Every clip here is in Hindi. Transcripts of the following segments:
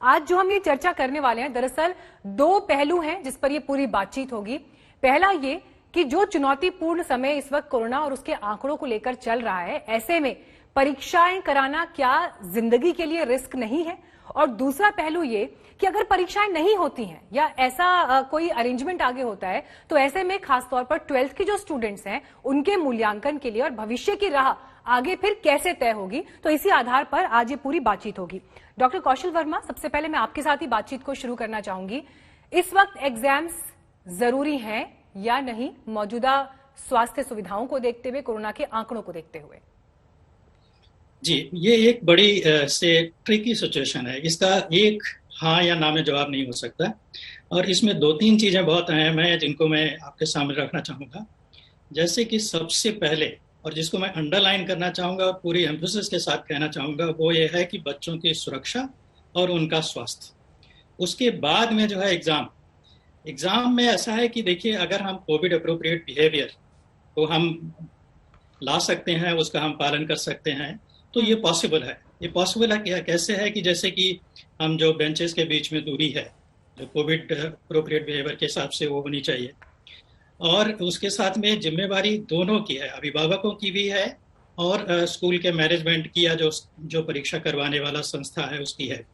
आज जो हम ये चर्चा करने वाले हैं, दरअसल दो पहलू हैं जिस पर ये पूरी बातचीत होगी। पहला ये कि जो चुनौतीपूर्ण समय इस वक्त कोरोना और उसके आंकड़ों को लेकर चल रहा है, ऐसे में परीक्षाएं कराना क्या जिंदगी के लिए रिस्क नहीं है? और दूसरा पहलू ये कि अगर परीक्षाएं नहीं होती हैं या ऐसा कोई अरेंजमेंट आगे होता है, तो ऐसे में खासतौर पर 12th के जो स्टूडेंट्स हैं उनके मूल्यांकन के लिए और भविष्य की राह आगे फिर कैसे तय होगी, तो इसी आधार पर आज ये पूरी बातचीत होगी। डॉक्टर कौशल वर्मा, सबसे पहले मैं आपके साथ ही बातचीत को शुरू करना चाहूंगी। इस वक्त एग्जाम्स जरूरी हैं या नहीं, मौजूदा स्वास्थ्य सुविधाओं को देखते हुए, कोरोना के आंकड़ों को देखते हुए? जी, ये एक बड़ी से ट्रिकी सिचुएशन है। इसका एक हाँ या ना में जवाब नहीं हो सकता और इसमें दो तीन चीजें बहुत अहम हैं जिनको मैं आपके सामने रखना चाहूंगा। जैसे कि सबसे पहले, और जिसको मैं अंडरलाइन करना चाहूंगा और पूरी एम्फेसिस के साथ कहना चाहूंगा, वो ये है कि बच्चों की सुरक्षा और उनका स्वास्थ्य। उसके बाद में जो है एग्जाम में ऐसा है कि देखिए, अगर हम कोविड अप्रोप्रिएट बिहेवियर को हम ला सकते हैं, उसका हम पालन कर सकते हैं, तो ये पॉसिबल है। ये पॉसिबल है क्या, कैसे है कि जैसे कि हम जो बेंचेस के बीच में दूरी है, जो कोविड अप्रोप्रिएट बिहेवियर के हिसाब से वो होनी चाहिए, और उसके साथ में जिम्मेवारी दोनों की है, अभिभावकों की भी है और स्कूल के मैनेजमेंट की या जो परीक्षा करवाने वाला संस्था है उसकी है।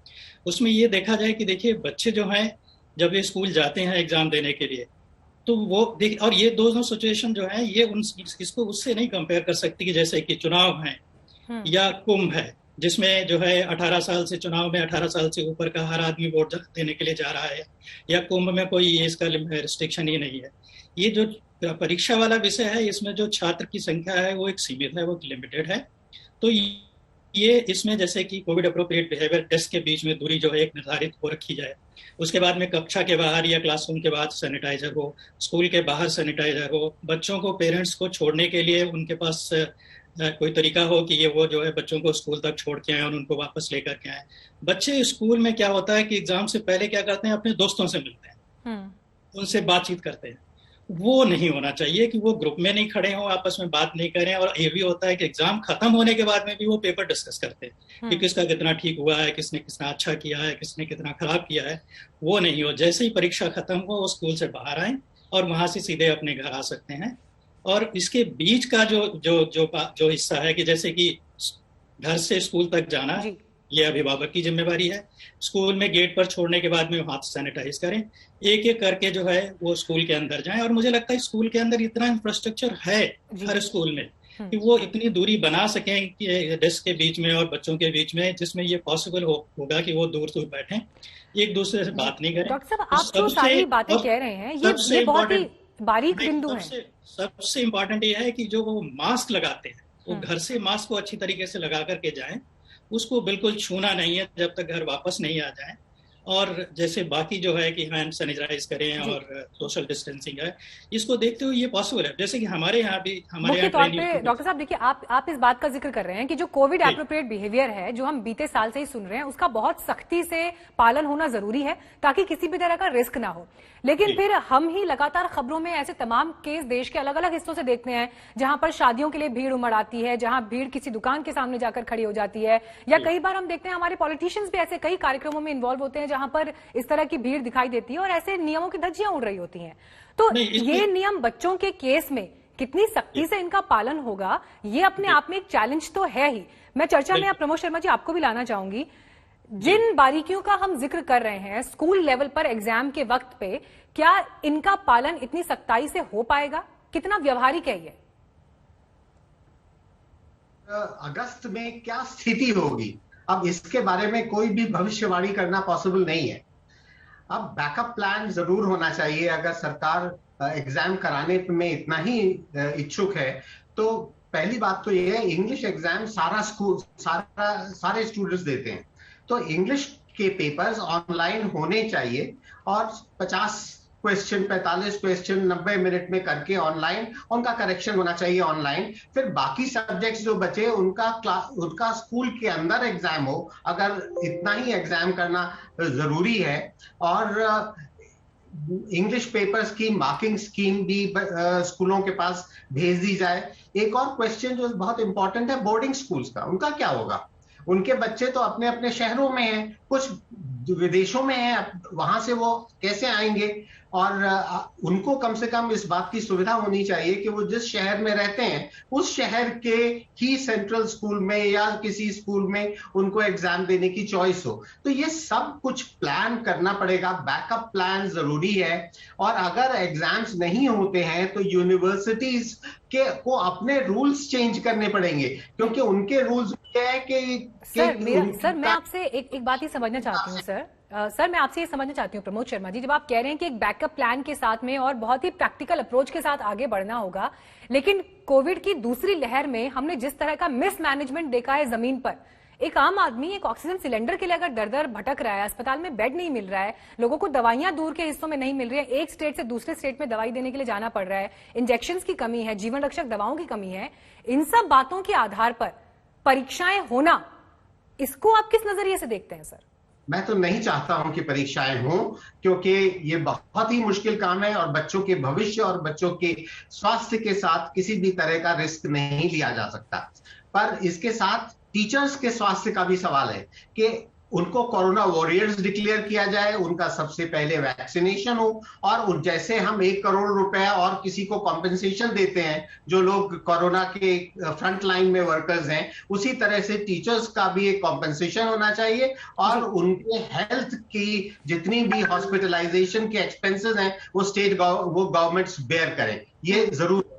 उसमें ये देखा जाए कि देखिए, बच्चे जो हैं जब ये स्कूल जाते हैं एग्जाम देने के लिए, तो वो और ये दोनों सिचुएशन जो है ये इसको उससे नहीं कंपेयर कर सकती कि जैसे कि चुनाव है या कुंभ है, जिसमें जो है 18 साल से, चुनाव में 18 साल से ऊपर का हर आदमी वोट देने के लिए जा रहा है, या कुंभ में कोई इसका रिस्ट्रिक्शन ही नहीं है। ये जो परीक्षा वाला विषय है, इसमें जो छात्र की संख्या है वो एक सीमित है, वो लिमिटेड है। तो ये इसमें जैसे कि कोविड अप्रोप्रिएट बिहेवियर टेस्ट के बीच में दूरी जो है एक निर्धारित हो रखी जाए। उसके बाद में कक्षा के बाहर या क्लासरूम के बाद सैनिटाइजर हो, स्कूल के बाहर सैनिटाइजर हो, बच्चों को पेरेंट्स को छोड़ने के लिए उनके पास कोई तरीका हो कि ये वो जो है बच्चों को स्कूल तक छोड़ के आए और उनको वापस लेकर के आए। बच्चे स्कूल में क्या होता है कि एग्जाम से पहले क्या करते हैं, अपने दोस्तों से मिलते हैं, उनसे बातचीत करते हैं। वो नहीं होना चाहिए कि वो ग्रुप में नहीं खड़े हों, आपस में बात नहीं करें। और ये भी होता है कि एग्जाम खत्म होने के बाद में भी वो पेपर डिस्कस करते हैं कि किसका कितना ठीक हुआ है, किसने कितना अच्छा किया है, किसने कितना खराब किया है। वो नहीं हो। जैसे ही परीक्षा खत्म हो, वो स्कूल से बाहर आए और वहां से सीधे अपने घर आ सकते हैं। और इसके बीच का जो हिस्सा है कि जैसे कि घर से स्कूल तक जाना, ये अभिभावक की जिम्मेवारी है। स्कूल में गेट पर छोड़ने के बाद में हाथ सैनिटाइज करें, एक एक करके जो है वो स्कूल के अंदर जाएं। और मुझे लगता है स्कूल के अंदर इतना इंफ्रास्ट्रक्चर है हर स्कूल में कि वो इतनी दूरी बना सकें कि डेस्क के बीच में और बच्चों के बीच में, जिसमें ये पॉसिबल होगा कि वो दूर दूर बैठें, एक दूसरे से बात नहीं करें। डॉक्टर साहब, आप जो सारी बातें कह रहे हैं ये बहुत ही बारीक बिंदु है। सबसे इम्पोर्टेंट ये है कि जो वो मास्क लगाते हैं, वो घर से मास्क को अच्छी तरीके से लगा करके जाएं। उसको बिल्कुल छूना नहीं है जब तक घर वापस नहीं आ जाए। और जैसे बाकी जो है कि हैंड सैनिटाइज करें और सोशल डिस्टेंसिंग है, इसको देखते हुए ये पॉसिबल है। जैसे कि हमारे यहाँ भी, हमारे यहाँ तौर पे डॉक्टर साहब देखिए, आप इस बात का जिक्र कर रहे हैं कि जो कोविड एप्रोप्रिएट बिहेवियर है, जो हम बीते साल से ही सुन रहे हैं, उसका बहुत सख्ती से पालन होना जरूरी है ताकि किसी भी तरह का रिस्क ना हो। लेकिन फिर हम ही लगातार खबरों में ऐसे तमाम केस देश के अलग अलग हिस्सों से देखते हैं जहां पर शादियों के लिए भीड़ उमड़ आती है, जहां भीड़ किसी दुकान के सामने जाकर खड़ी हो जाती है, या कई बार हम देखते हैं हमारे पॉलिटिशियंस भी ऐसे कई कार्यक्रमों में इन्वॉल्व होते हैं जहां पर इस तरह की भीड़ दिखाई देती है और ऐसे नियमों की धज्जियां उड़ रही होती हैं। तो ये नियम बच्चों के केस में कितनी सख्ती से इनका पालन होगा, ये अपने आप में एक चैलेंज तो है ही। मैं चर्चा में प्रमोद शर्मा जी आपको भी लाना चाहूंगी। जिन बारीकियों का हम जिक्र कर रहे हैं स्कूल लेवल पर एग्जाम के वक्त पे, क्या इनका पालन इतनी सख्ताई से हो पाएगा? कितना व्यवहारिक है ये? अगस्त में क्या स्थिति होगी, अब इसके बारे में कोई भी भविष्यवाणी करना पॉसिबल नहीं है। अब बैकअप प्लान जरूर होना चाहिए। अगर सरकार एग्जाम कराने में इतना ही इच्छुक है, तो पहली बात तो ये है, इंग्लिश एग्जाम सारे स्टूडेंट्स देते हैं, तो इंग्लिश के पेपर्स ऑनलाइन होने चाहिए और 50 क्वेश्चन, 45 क्वेश्चन 90 मिनट में करके ऑनलाइन उनका करेक्शन होना चाहिए ऑनलाइन। फिर बाकी सब्जेक्ट्स जो बचे उनका स्कूल के अंदर एग्जाम हो, अगर इतना ही एग्जाम करना जरूरी है। और इंग्लिश पेपर्स की मार्किंग स्कीम भी स्कूलों के पास भेज दी जाए। एक और क्वेश्चन जो बहुत इंपॉर्टेंट है, बोर्डिंग स्कूल्स का, उनका क्या होगा? उनके बच्चे तो अपने अपने शहरों में हैं, कुछ विदेशों में है, वहां से वो कैसे आएंगे? और उनको कम से कम इस बात की सुविधा होनी चाहिए कि वो जिस शहर में रहते हैं उस शहर के ही सेंट्रल स्कूल में या किसी स्कूल में उनको एग्जाम देने की चॉइस हो। तो ये सब कुछ प्लान करना पड़ेगा, बैकअप प्लान जरूरी है। और अगर एग्जाम्स नहीं होते हैं तो यूनिवर्सिटीज को अपने रूल्स चेंज करने पड़ेंगे, क्योंकि उनके रूल्स ये है कि सर मैं आपसे एक बात ही समझना चाहती हूँ सर। सर मैं आपसे ये समझना चाहती हूँ प्रमोद शर्मा जी, जब आप कह रहे हैं कि एक बैकअप प्लान के साथ में और बहुत ही प्रैक्टिकल अप्रोच के साथ आगे बढ़ना होगा, लेकिन कोविड की दूसरी लहर में हमने जिस तरह का मिसमैनेजमेंट देखा है जमीन पर, एक आम आदमी एक ऑक्सीजन सिलेंडर के लिए अगर दर दर भटक रहा है, अस्पताल में बेड नहीं मिल रहा है, लोगों को दवाइयां दूर के हिस्सों में नहीं मिल रही है, एक स्टेट से दूसरे स्टेट में दवाई देने के लिए जाना पड़ रहा है, इंजेक्शन की कमी है, जीवन रक्षक दवाओं की कमी है, इन सब बातों के आधार पर परीक्षाएं होना, इसको आप किस नजरिए से देखते हैं सर? मैं तो नहीं चाहता हूं कि परीक्षाएं हों, क्योंकि ये बहुत ही मुश्किल काम है और बच्चों के भविष्य और बच्चों के स्वास्थ्य के साथ किसी भी तरह का रिस्क नहीं लिया जा सकता। पर इसके साथ टीचर्स के स्वास्थ्य का भी सवाल है कि उनको कोरोना वॉरियर्स डिक्लेयर किया जाए, उनका सबसे पहले वैक्सीनेशन हो, और जैसे हम 1 करोड़ रुपया और किसी को कॉम्पेंसेशन देते हैं जो लोग कोरोना के फ्रंट लाइन में वर्कर्स हैं, उसी तरह से टीचर्स का भी एक कॉम्पेंसेशन होना चाहिए और उनके हेल्थ की जितनी भी हॉस्पिटलाइजेशन के एक्सपेंसेस हैं वो गवर्नमेंट्स बेयर करें, ये जरूर।